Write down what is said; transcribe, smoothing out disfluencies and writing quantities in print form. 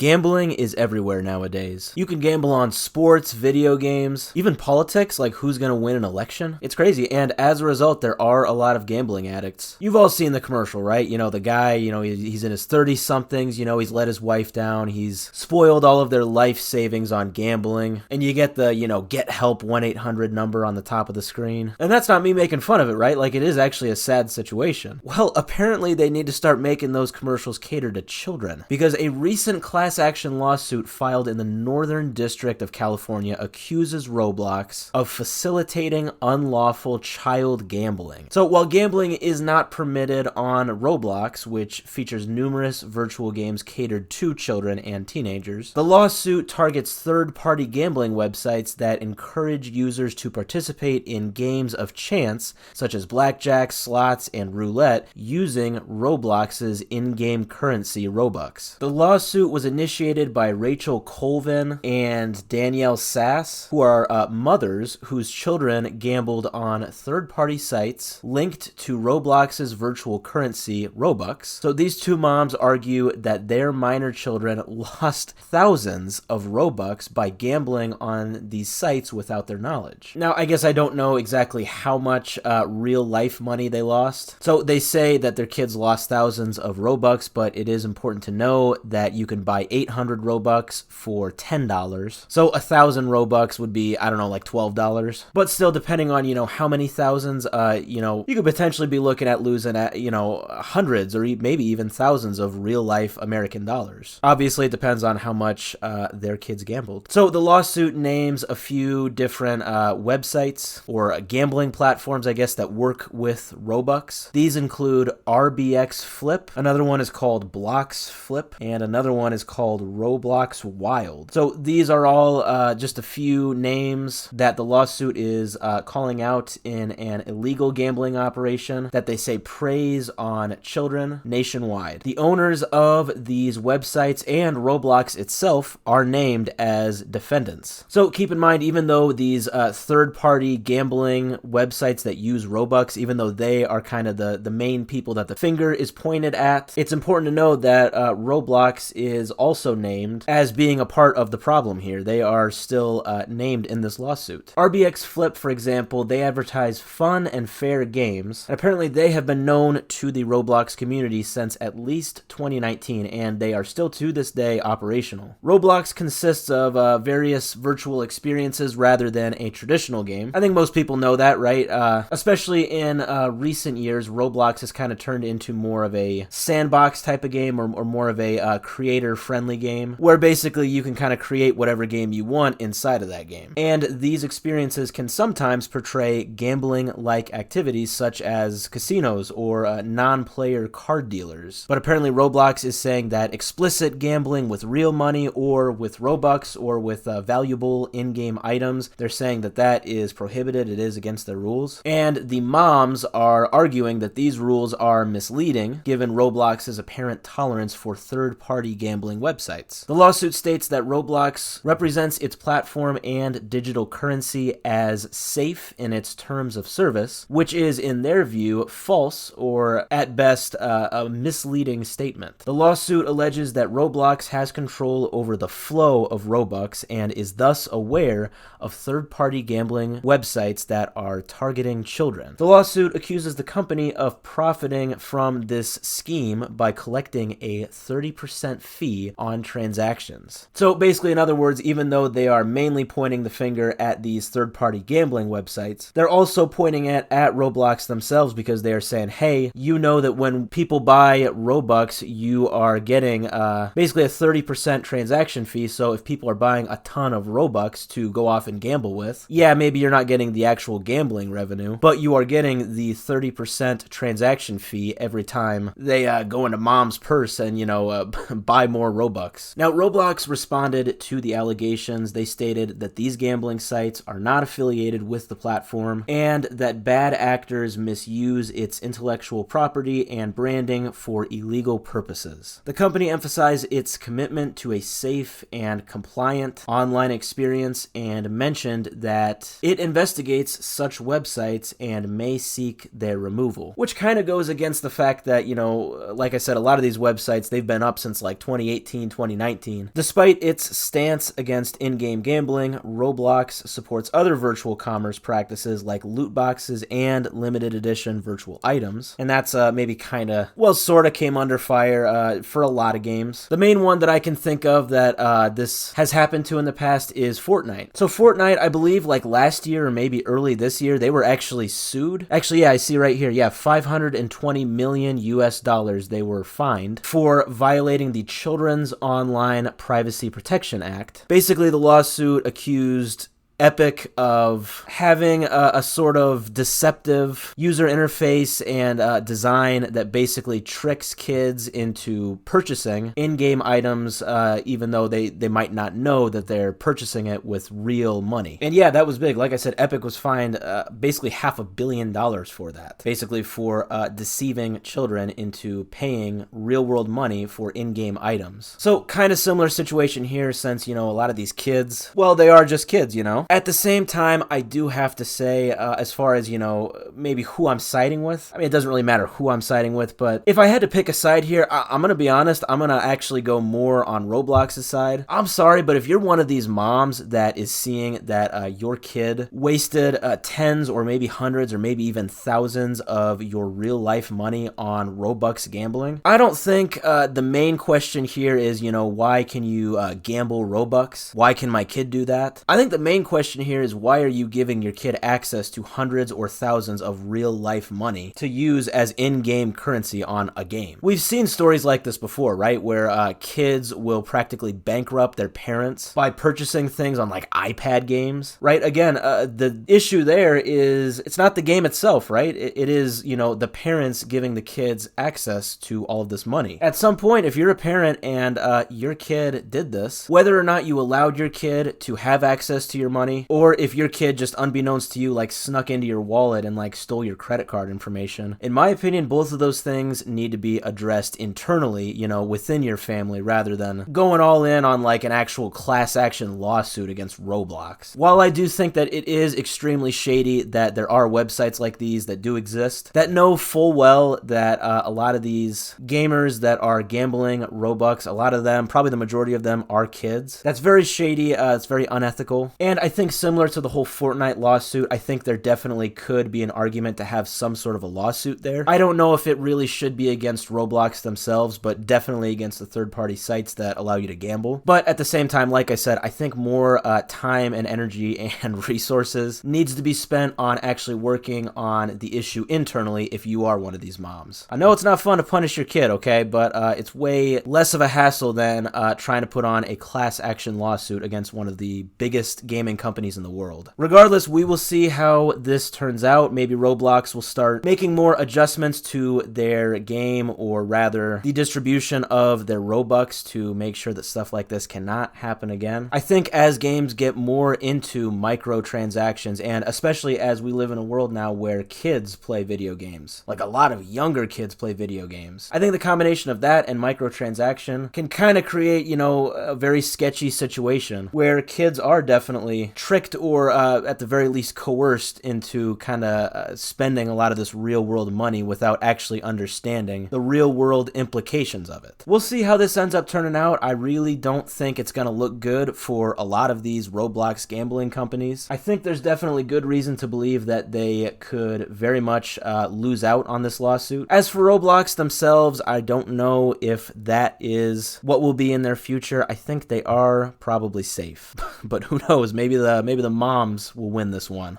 Gambling is everywhere nowadays. You can gamble on sports, video games, even politics, like who's gonna win an election. It's crazy, and as a result, there are a lot of gambling addicts. You've all seen the commercial, right? You know, the guy, he's in his 30-somethings, he's let his wife down, he's spoiled all of their life savings on gambling, and you get the, get help 1-800 number on the top of the screen. And that's not me making fun of it, right? Like, it is actually a sad situation. Well, apparently they need to start making those commercials cater to children, because a recent class action lawsuit filed in the Northern District of California accuses Roblox of facilitating unlawful child gambling. So while gambling is not permitted on Roblox, which features numerous virtual games catered to children and teenagers, the lawsuit targets third-party gambling websites that encourage users to participate in games of chance, such as blackjack, slots, and roulette, using Roblox's in-game currency, Robux. The lawsuit was initiated by Rachel Colvin and Danielle Sass, who are mothers whose children gambled on third-party sites linked to Roblox's virtual currency, Robux. So these two moms argue that their minor children lost thousands of Robux by gambling on these sites without their knowledge. Now, I guess I don't know exactly how much real-life money they lost. So they say that their kids lost thousands of Robux, but it is important to know that you can buy 800 Robux for $10. So 1,000 Robux would be, I don't know, like $12. But still, depending on, how many thousands, you could potentially be looking at losing at, hundreds or maybe even thousands of real-life American dollars. Obviously, it depends on how much their kids gambled. So the lawsuit names a few different websites or gambling platforms, I guess, that work with Robux. These include RBX Flip, another one is called Blocks Flip, and another one is called Roblox Wild. So these are all just a few names that the lawsuit is calling out in an illegal gambling operation that they say preys on children nationwide. The owners of these websites and Roblox itself are named as defendants. So keep in mind, even though these third-party gambling websites that use Robux, even though they are kind of the main people that the finger is pointed at, it's important to know that Roblox is also named as being a part of the problem here. They are still named in this lawsuit. RBX Flip, for example, they advertise fun and fair games, and apparently they have been known to the Roblox community since at least 2019, and they are still to this day operational. Roblox consists of various virtual experiences rather than a traditional game. I think most people know that, right? Especially in recent years, Roblox has kind of turned into more of a sandbox type of game or more of a creator-friendly game, where basically you can kind of create whatever game you want inside of that game. And these experiences can sometimes portray gambling-like activities such as casinos or non-player card dealers. But apparently Roblox is saying that explicit gambling with real money or with Robux or with valuable in-game items, they're saying that that is prohibited. It is against their rules. And the moms are arguing that these rules are misleading given Roblox's apparent tolerance for third-party gambling websites. The lawsuit states that Roblox represents its platform and digital currency as safe in its terms of service, which is, in their view, false or, at best, a misleading statement. The lawsuit alleges that Roblox has control over the flow of Robux and is thus aware of third-party gambling websites that are targeting children. The lawsuit accuses the company of profiting from this scheme by collecting a 30% fee on transactions. So basically, in other words, even though they are mainly pointing the finger at these third-party gambling websites, they're also pointing at Roblox themselves because they are saying, hey, you know that when people buy Robux, you are getting basically a 30% transaction fee, so if people are buying a ton of Robux to go off and gamble with, yeah, maybe you're not getting the actual gambling revenue, but you are getting the 30% transaction fee every time they go into mom's purse and, buy more Robux. Now, Roblox responded to the allegations. They stated that these gambling sites are not affiliated with the platform and that bad actors misuse its intellectual property and branding for illegal purposes. The company emphasized its commitment to a safe and compliant online experience and mentioned that it investigates such websites and may seek their removal, which kind of goes against the fact that, like I said, a lot of these websites, they've been up since like 2018 2018, 2019. Despite its stance against in-game gambling, Roblox supports other virtual commerce practices like loot boxes and limited edition virtual items. And that's maybe kind of, well, sort of came under fire for a lot of games. The main one that I can think of that this has happened to in the past is Fortnite. So Fortnite, I believe like last year or maybe early this year, they were actually sued. Actually, yeah, I see right here. Yeah, 520 million US dollars they were fined for violating the Children's Online Privacy Protection Act. Basically, the lawsuit accused Epic of having a sort of deceptive user interface and design that basically tricks kids into purchasing in-game items, even though they might not know that they're purchasing it with real money. And yeah, that was big. Like I said, Epic was fined basically $500 million for that. Basically for deceiving children into paying real-world money for in-game items. So kind of similar situation here since, you know, a lot of these kids, well, they are just kids, you know? At the same time, I do have to say, as far as, you know, maybe who I'm siding with, I mean, it doesn't really matter who I'm siding with, but if I had to pick a side here, I'm going to be honest, I'm going to actually go more on Roblox's side. I'm sorry, but if you're one of these moms that is seeing that your kid wasted tens or maybe hundreds or maybe even thousands of your real life money on Robux gambling, I don't think the main question here is, you know, why can you gamble Robux? Why can my kid do that? I think the main question here is, why are you giving your kid access to hundreds or thousands of real life money to use as in-game currency on a game? We've seen stories like this before, right? Where kids will practically bankrupt their parents by purchasing things on like iPad games, right? Again, the issue there is it's not the game itself, right? It is, you know, the parents giving the kids access to all of this money. At some point, if you're a parent and your kid did this, whether or not you allowed your kid to have access to your money, or if your kid just unbeknownst to you like snuck into your wallet and like stole your credit card information, in my opinion, both of those things need to be addressed internally, you know, within your family, rather than going all in on like an actual class action lawsuit against Roblox. While I do think that it is extremely shady that there are websites like these that do exist, that know full well that a lot of these gamers that are gambling Robux, a lot of them, probably the majority of them, are kids. That's very shady. It's very unethical. And I think similar to the whole Fortnite lawsuit, I think there definitely could be an argument to have some sort of a lawsuit there. I don't know if it really should be against Roblox themselves, but definitely against the third-party sites that allow you to gamble. But at the same time, like I said, I think more time and energy and resources needs to be spent on actually working on the issue internally if you are one of these moms. I know it's not fun to punish your kid, okay, but it's way less of a hassle than trying to put on a class action lawsuit against one of the biggest gaming companies in the world. Regardless, we will see how this turns out. Maybe Roblox will start making more adjustments to their game, or rather the distribution of their Robux, to make sure that stuff like this cannot happen again. I think as games get more into microtransactions, and especially as we live in a world now where kids play video games, like a lot of younger kids play video games, I think the combination of that and microtransaction can kind of create, you know, a very sketchy situation where kids are definitely tricked or at the very least coerced into kind of spending a lot of this real world money without actually understanding the real world implications of it. We'll see how this ends up turning out. I really don't think it's going to look good for a lot of these Roblox gambling companies. I think there's definitely good reason to believe that they could very much lose out on this lawsuit. As for Roblox themselves, I don't know if that is what will be in their future. I think they are probably safe, but who knows? Maybe the moms will win this one.